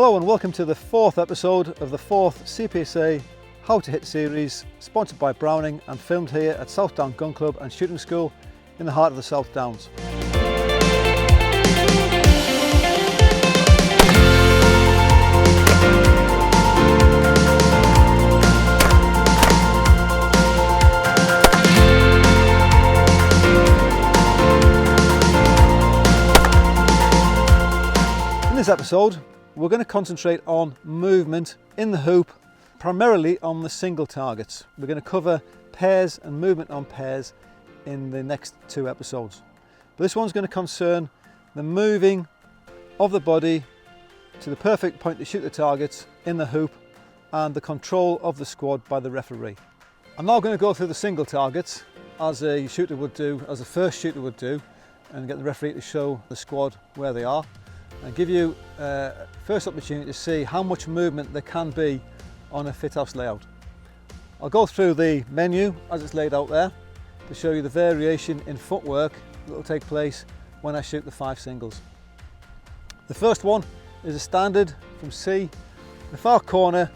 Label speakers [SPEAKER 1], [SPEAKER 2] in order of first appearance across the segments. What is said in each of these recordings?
[SPEAKER 1] Hello and welcome to the fourth episode of the fourth CPSA How to Hit series, sponsored by Browning and filmed here at Southdown Gun Club and Shooting School in the heart of the South Downs. In this episode, we're going to concentrate on movement in the hoop, primarily on the single targets. We're going to cover pairs and movement on pairs in the next two episodes. But this one's going to concern the moving of the body to the perfect point to shoot the targets in the hoop and the control of the squad by the referee. I'm now going to go through the single targets as a shooter would do, as a first shooter would do, and get the referee to show the squad where they are and give you first opportunity to see how much movement there can be on a FITASC layout. I'll go through the menu as it's laid out there to show you the variation in footwork that will take place when I shoot the 5 singles. The first one is a standard from C, the far corner,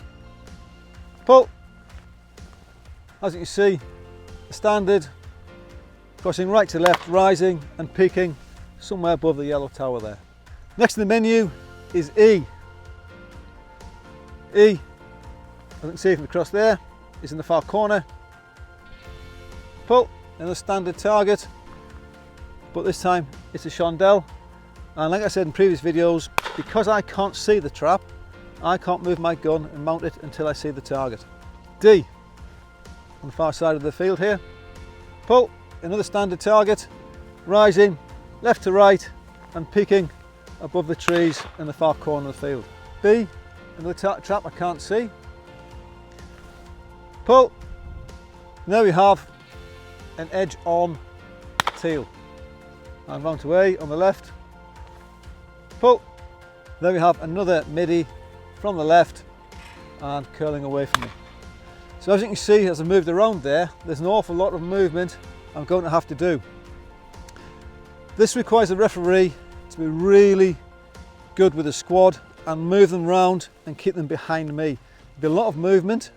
[SPEAKER 1] pull. As you can see, a standard crossing right to left, rising and peaking somewhere above the yellow tower there. Next in the menu is E. E, as you can see from across there, is in the far corner. Pull, another standard target, but this time it's a chandelle. And like I said in previous videos, because I can't see the trap, I can't move my gun and mount it until I see the target. D, on the far side of the field here. Pull, another standard target, rising left to right and peaking above the trees in the far corner of the field. B, another trap I can't see. Pull, and there we have an edge on teal. And round to A on the left. Pull, there we have another MIDI from the left and curling away from me. So as you can see, as I moved around there, there's an awful lot of movement I'm going to have to do. This requires the referee to be really good with the squad and move them round and keep them behind me. There'll be a lot of movement.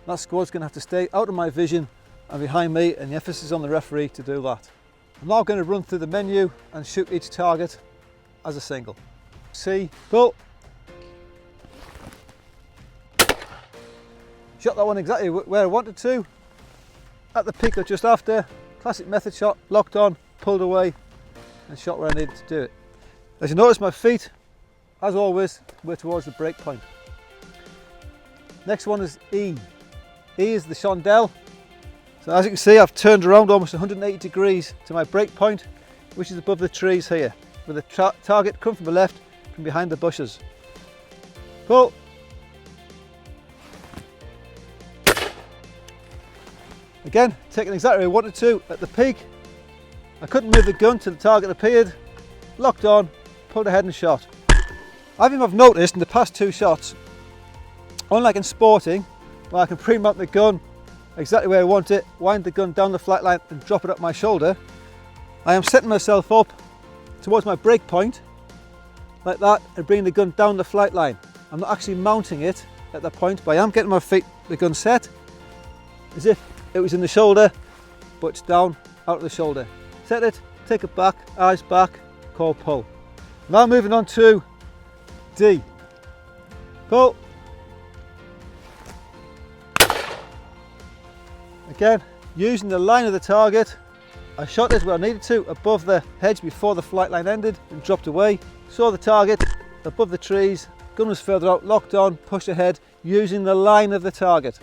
[SPEAKER 1] That squad's going to have to stay out of my vision and behind me, and the emphasis is on the referee to do that. I'm now going to run through the menu and shoot each target as a single. C, pull. Shot that one exactly where I wanted to, at the peak or just after. Classic method shot, locked on, pulled away and shot where I needed to do it. As you notice, my feet, as always, were towards the break point. Next one is E. E is the chandelle. So as you can see, I've turned around almost 180 degrees to my break point, which is above the trees here, with the target come from the left, from behind the bushes. Pull. Again, taking exactly where I wanted to at the peak. I couldn't move the gun till the target appeared, locked on, pulled ahead and shot. I've noticed in the past 2 shots, unlike in sporting, where I can pre-mount the gun exactly where I want it, wind the gun down the flat line and drop it up my shoulder, I am setting myself up towards my break point, like that, and bringing the gun down the flight line. I'm not actually mounting it at that point, but I am getting my feet, the gun set, as if it was in the shoulder, but it's down, out of the shoulder. Set it, take it back, eyes back, call pull. Now moving on to D. Pull. Again, using the line of the target, I shot it where I needed to, above the hedge before the flight line ended and dropped away. Saw the target above the trees, gun was further out, locked on, pushed ahead, using the line of the target.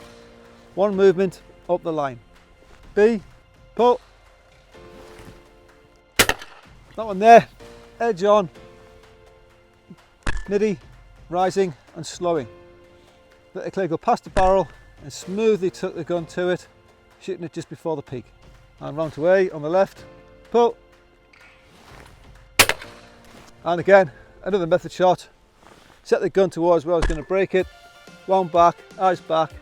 [SPEAKER 1] One movement up the line. B, pull. That one there, edge on, MIDI, rising and slowing. Let the clear go past the barrel and smoothly took the gun to it, shooting it just before the peak. And round to A on the left, pull. And again, another method shot. Set the gun towards where I was going to break it, wound back, eyes back,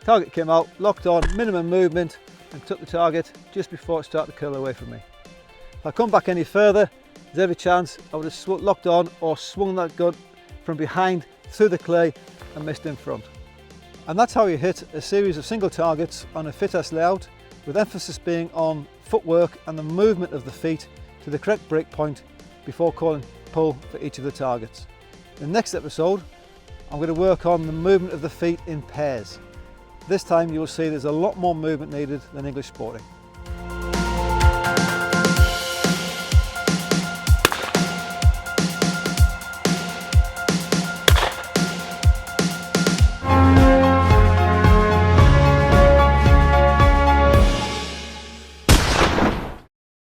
[SPEAKER 1] target came out, locked on, minimum movement, and took the target just before it started to curl away from me. If I come back any further, there's every chance I would have locked on or swung that gun from behind through the clay and missed in front. And that's how you hit a series of single targets on a FITASC layout, with emphasis being on footwork and the movement of the feet to the correct break point before calling pull for each of the targets. In the next episode, I'm going to work on the movement of the feet in pairs. This time you will see there's a lot more movement needed than English Sporting.